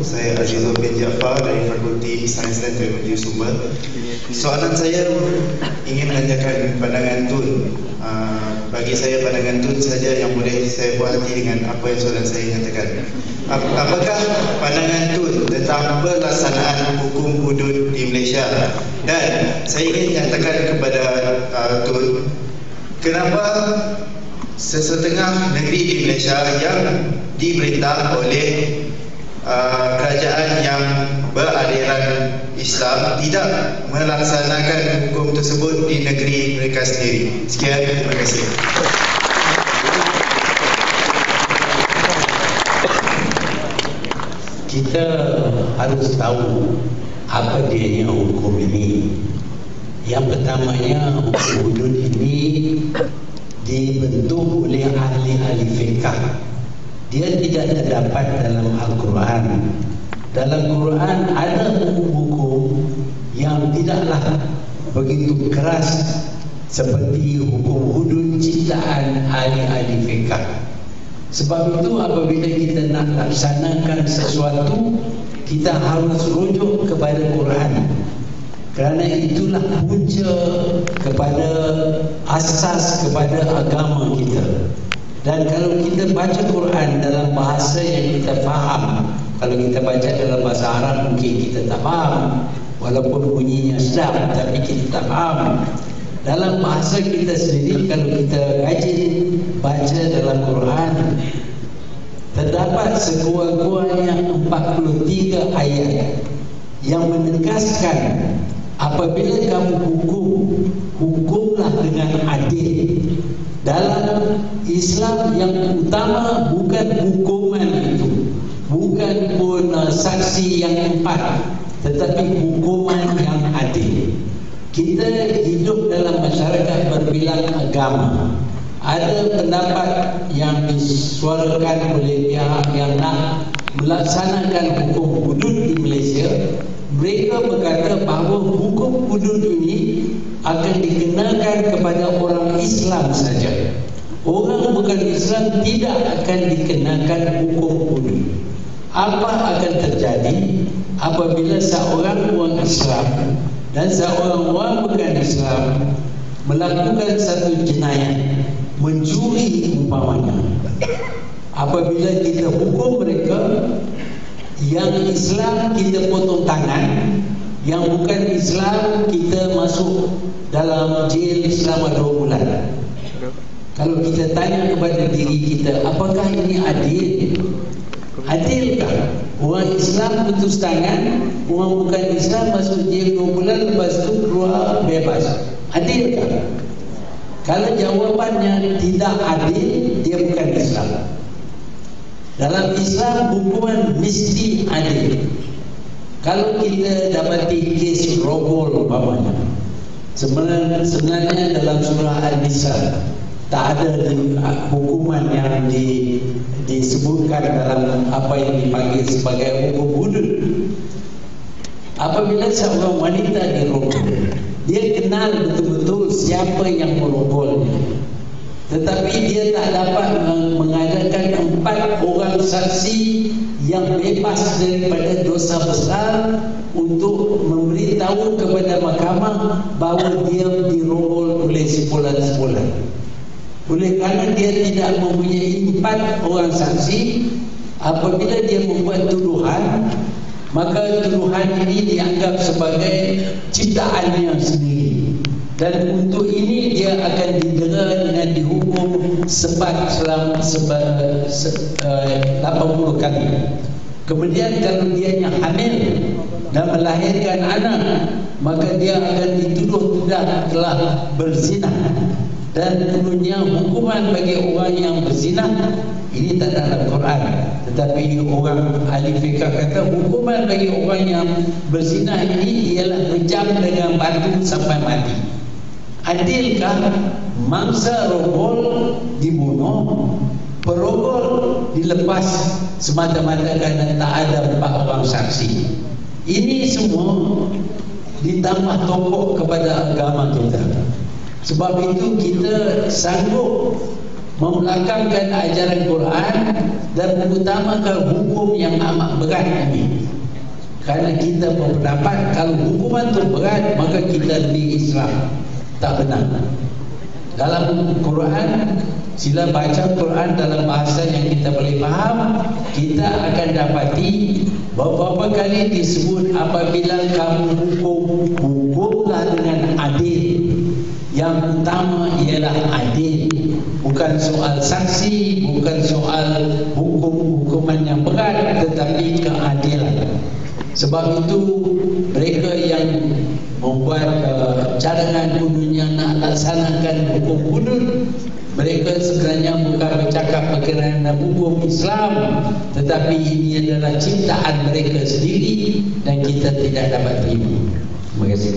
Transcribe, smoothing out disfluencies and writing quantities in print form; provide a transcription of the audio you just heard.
Saya Azizul bin Jaafar dari Fakulti Sains dan Teknologi Sumber. Soalan saya ingin menanyakan pandangan Tun. Bagi saya pandangan Tun saja yang boleh saya buat hati dengan apa yang soalan saya nyatakan. Apakah pandangan Tun tentang pelaksanaan hukum hudud di Malaysia? Dan saya ingin nyatakan kepada Tun, kenapa sesetengah negeri di Malaysia yang diperintah oleh kerajaan yang beraliran Islam tidak melaksanakan hukum tersebut di negeri mereka sendiri. Sekian, terima kasih. Kita harus tahu apa dia hukum ini. Yang pertamanya, hukum hudud ini dibentuk oleh ahli-ahli fiqh. Dia tidak terdapat dalam Al-Quran. Dalam Quran ada hukum-hukum yang tidaklah begitu keras seperti hukum hudud ciptaan ahli-ahli fiqh. Sebab itu apabila kita nak laksanakan sesuatu, kita harus rujuk kepada Quran. Kerana itulah punca kepada asas kepada agama kita. Dan kalau kita baca Quran dalam bahasa yang kita faham, kalau kita baca dalam bahasa Arab mungkin kita tak faham, walaupun bunyinya sedap tapi kita tak faham. Dalam bahasa kita sendiri, kalau kita rajin baca dalam Quran, terdapat sekurang-kurangnya 43 ayat yang menegaskan apabila kamu hukumlah dengan adil. Dalam Islam yang utama bukan hukuman itu, bukan pun saksi yang empat, tetapi hukuman yang adil. Kita hidup dalam masyarakat berbilang agama. Ada pendapat yang disuarakan oleh pihak yang nak melaksanakan hukum hudud di Malaysia. Mereka berkata bahawa hukum hudud ini akan dikenakan kepada orang Islam saja. Orang bukan Islam tidak akan dikenakan hukum hudud. Apa akan terjadi apabila seorang orang Islam dan seorang orang bukan Islam melakukan satu jenayah, mencuri umpamanya? Apabila kita hukum mereka, yang Islam kita potong tangan, yang bukan Islam kita masuk dalam jail selama 2 bulan. Kalau kita tanya kepada diri kita, apakah ini adil? Adilkah? Orang Islam putus tangan, orang bukan Islam masuk jail 2 bulan, lepas itu keluar bebas. Adilkah? Kalau jawapannya tidak adil, dia bukan Islam. Dalam Islam hukuman mesti adil. Kalau kita dapati kes rogol umpamanya, sebenarnya dalam surah An-Nisa tak ada hukuman yang disebutkan dalam apa yang dipanggil sebagai hukum hudud. Apabila seorang wanita dirogol, dia kenal betul-betul siapa yang merogolnya, tetapi dia tak dapat mengadakan 4 orang saksi yang bebas daripada dosa besar untuk memberitahu kepada mahkamah bahawa dia dirogol oleh sebulan-sebulan. Oleh kerana dia tidak mempunyai 4 orang saksi, apabila dia membuat tuduhan, maka tuduhan ini dianggap sebagai ciptaannya sendiri. Dan untuk ini dia akan didera dengan dihukum sebat selama 80 kali. Kemudian kalau dia yang hamil dan melahirkan anak, maka dia akan dituduh telah berzina. Dan dulunya hukuman bagi orang yang berzina ini tak dalam Quran, tetapi orang ahli fiqh kata hukuman bagi orang yang berzina ini ialah rejam dengan batu sampai mati. Adilkah mangsa rogol dibunuh, perogol dilepas semata-mata kerana tak ada 4 orang saksi? Ini semua ditambah tokok kepada agama kita. Sebab itu kita sanggup membelakangkan ajaran Quran dan mengutamakan hukum yang amat berat ini. Karena kita berpendapat kalau hukuman itu berat, maka kita lebih Islam. Tak benar. Dalam Quran, sila baca Quran dalam bahasa yang kita boleh faham, kita akan dapati beberapa kali disebut apabila kamu hukumlah dengan adil. Yang utama ialah adil, bukan soal saksi, bukan soal hukuman yang berat, tetapi keadilan. Sebab itu mereka yang membuat cadangan hudud yang nak laksanakan hukum hudud, mereka sebenarnya bukan bercakap berkenaan hukum Islam, tetapi ini adalah ciptaan mereka sendiri dan kita tidak dapat terima. Terima kasih.